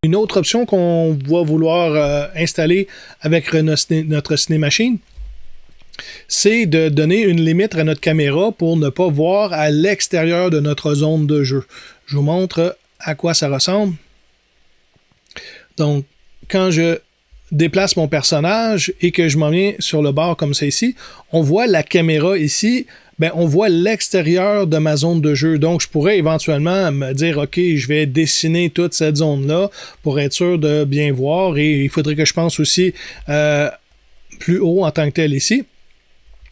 Une autre option qu'on va vouloir installer avec notre Cinemachine, c'est de donner une limite à notre caméra pour ne pas voir à l'extérieur de notre zone de jeu. Je vous montre à quoi ça ressemble. Donc, quand je déplace mon personnage et que je m'en viens sur le bord comme ça ici, on voit la caméra ici, ben on voit l'extérieur de ma zone de jeu. Donc, je pourrais éventuellement me dire, OK, je vais dessiner toute cette zone-là pour être sûr de bien voir. Et il faudrait que je pense aussi plus haut en tant que tel ici.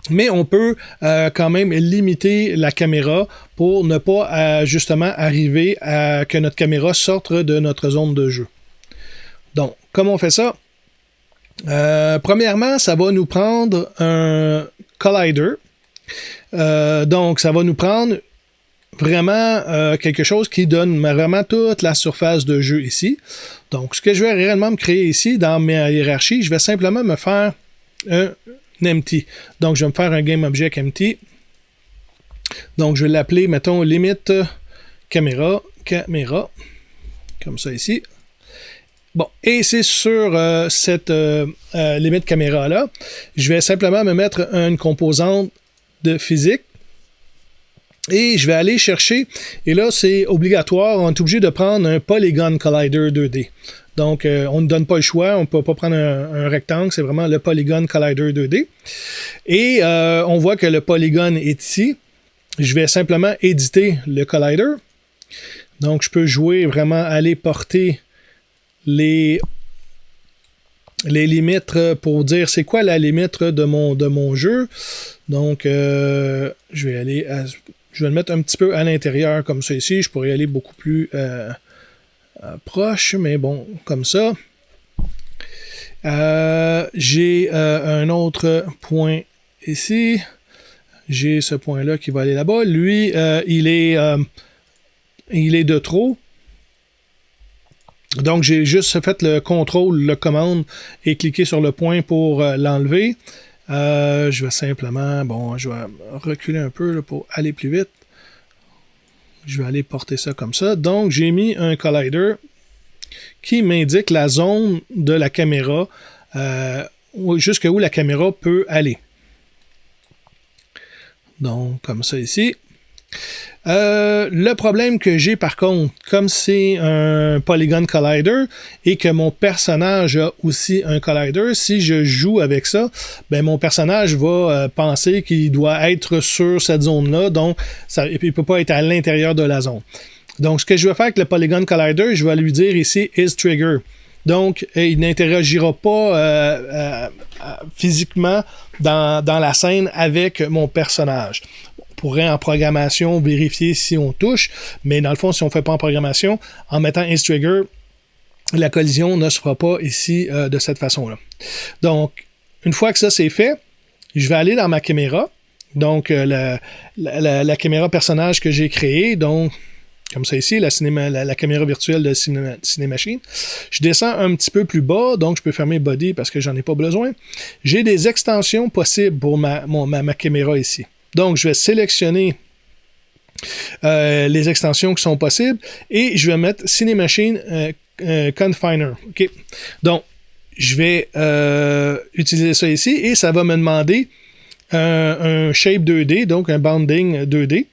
Mais on peut quand même limiter la caméra pour ne pas justement arriver à que notre caméra sorte de notre zone de jeu. Donc, comment on fait ça? Premièrement, ça va nous prendre un collider. Donc, ça va nous prendre vraiment quelque chose qui donne vraiment toute la surface de jeu ici. Donc, ce que je vais réellement me créer ici dans ma hiérarchie, je vais simplement me faire un empty. Donc, je vais me faire un GameObject empty. Donc, je vais l'appeler, mettons, limite caméra, comme ça ici. Bon, et c'est sur cette limite caméra-là, je vais simplement me mettre une composante de physique et je vais aller chercher, et là c'est obligatoire, on est obligé de prendre un Polygon Collider 2D. Donc, on ne donne pas le choix, on ne peut pas prendre un rectangle, c'est vraiment le Polygon Collider 2D. Et on voit que le polygone est ici. Je vais simplement éditer le collider. Donc, je peux jouer vraiment, aller porter les limites pour dire c'est quoi la limite de mon jeu. Donc, je vais le mettre un petit peu à l'intérieur comme ça ici. Je pourrais aller beaucoup plus proche, mais bon, comme ça. J'ai un autre point ici. J'ai ce point-là qui va aller là-bas. Lui, il est de trop. Donc, j'ai juste fait le contrôle, le commande et cliqué sur le point pour l'enlever. Je vais simplement, je vais reculer un peu là, pour aller plus vite. Je vais aller porter ça comme ça. Donc, j'ai mis un collider qui m'indique la zone de la caméra, jusqu'où la caméra peut aller. Donc, comme ça ici. Le problème que j'ai par contre, comme c'est un Polygon Collider et que mon personnage a aussi un collider, si je joue avec ça, ben mon personnage va penser qu'il doit être sur cette zone-là, donc il ne peut pas être à l'intérieur de la zone. Donc, ce que je vais faire avec le Polygon Collider, je vais lui dire ici « is trigger ». Donc, il n'interagira pas physiquement dans la scène avec mon personnage. On pourrait en programmation vérifier si on touche, mais dans le fond, si on ne fait pas en programmation, en mettant is trigger, la collision ne se fera pas ici de cette façon-là. Donc, une fois que ça c'est fait, je vais aller dans ma caméra, donc la caméra personnage que j'ai créée, donc comme ça ici, la caméra virtuelle de Cinemachine. Je descends un petit peu plus bas, donc je peux fermer Body parce que j'en ai pas besoin. J'ai des extensions possibles pour ma caméra ici. Donc, je vais sélectionner les extensions qui sont possibles et je vais mettre Cinemachine Confiner. Okay. Donc, je vais utiliser ça ici et ça va me demander un shape 2D, donc un bounding 2D.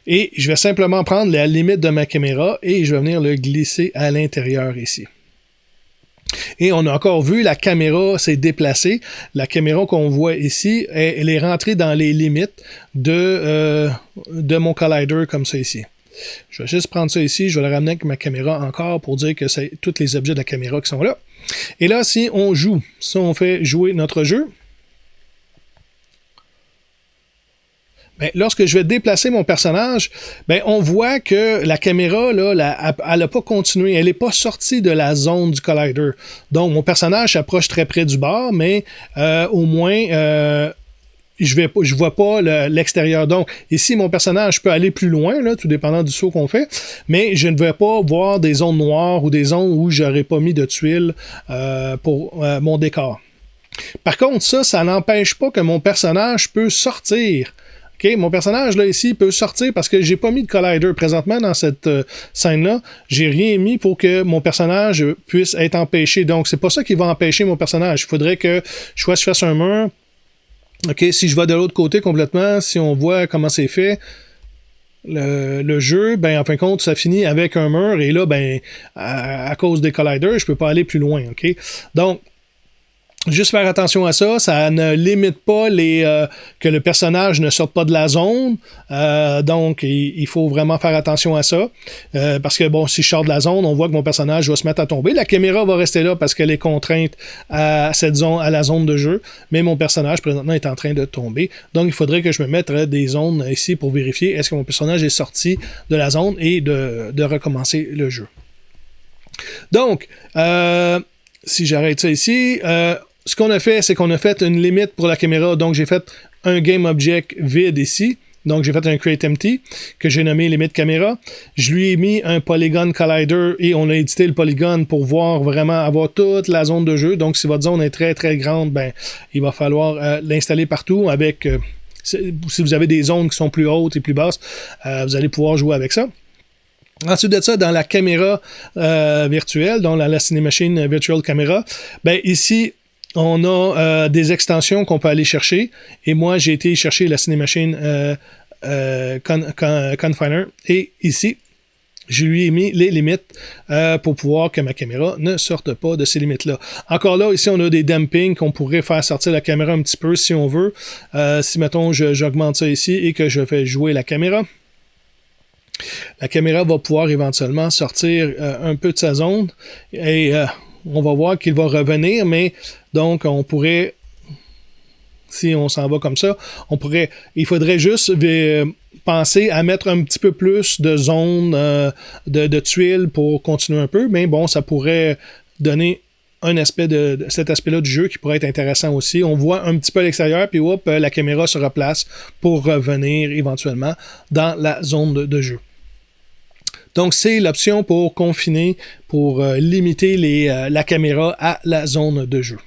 Et je vais simplement prendre la limite de ma caméra et je vais venir le glisser à l'intérieur ici. Et on a encore vu, la caméra s'est déplacée. La caméra qu'on voit ici, elle est rentrée dans les limites de mon collider comme ça ici. Je vais juste prendre ça ici, je vais le ramener avec ma caméra encore pour dire que c'est tous les objets de la caméra qui sont là. Et là, si on joue, si on fait jouer notre jeu, ben, lorsque je vais déplacer mon personnage, ben, on voit que la caméra, là, elle n'a pas continué. Elle n'est pas sortie de la zone du collider. Donc, mon personnage s'approche très près du bord, mais au moins, je vois pas l'extérieur. Donc, ici, mon personnage peut aller plus loin, là, tout dépendant du saut qu'on fait, mais je ne vais pas voir des zones noires ou des zones où j'aurais pas mis de tuiles pour mon décor. Par contre, ça n'empêche pas que mon personnage peut sortir OK, mon personnage, là, ici, peut sortir parce que j'ai pas mis de collider. Présentement, dans cette scène-là, j'ai rien mis pour que mon personnage puisse être empêché. Donc, c'est pas ça qui va empêcher mon personnage. Il faudrait que je fasse un mur. OK, si je vais de l'autre côté complètement, si on voit comment c'est fait, le jeu, ben en fin de compte, ça finit avec un mur et là, ben à cause des colliders, je peux pas aller plus loin, OK? Donc, juste faire attention à ça, ça ne limite pas que le personnage ne sorte pas de la zone, donc il faut vraiment faire attention à ça, parce que bon, si je sors de la zone, on voit que mon personnage va se mettre à tomber, la caméra va rester là parce qu'elle est contrainte à cette zone, à la zone de jeu, mais mon personnage présentement est en train de tomber, donc il faudrait que je me mette des zones ici pour vérifier est-ce que mon personnage est sorti de la zone et de recommencer le jeu. Donc, si j'arrête ça ici, ce qu'on a fait, c'est qu'on a fait une limite pour la caméra. Donc, j'ai fait un game object vide ici. Donc, j'ai fait un create empty que j'ai nommé limite caméra. Je lui ai mis un polygon collider et on a édité le polygone pour vraiment avoir toute la zone de jeu. Donc, si votre zone est très, très grande, ben, il va falloir l'installer partout avec... si vous avez des zones qui sont plus hautes et plus basses, vous allez pouvoir jouer avec ça. Ensuite de ça, dans la caméra virtuelle, dans la Cinemachine Virtual Camera, ben ici, on a des extensions qu'on peut aller chercher. Et moi, j'ai été chercher la Cinemachine Confiner. Et ici, je lui ai mis les limites pour pouvoir que ma caméra ne sorte pas de ces limites-là. Encore là, ici, on a des dampings qu'on pourrait faire sortir la caméra un petit peu si on veut. Si, mettons, j'augmente ça ici et que je fais jouer la caméra. La caméra va pouvoir éventuellement sortir un peu de sa zone et on va voir qu'il va revenir, mais donc on pourrait, si on s'en va comme ça, il faudrait juste penser à mettre un petit peu plus de zones de tuiles pour continuer un peu, mais bon, ça pourrait donner un aspect de cet aspect-là du jeu qui pourrait être intéressant aussi. On voit un petit peu à l'extérieur, puis hop, la caméra se replace pour revenir éventuellement dans la zone de jeu. Donc, c'est l'option pour confiner, pour limiter la caméra à la zone de jeu.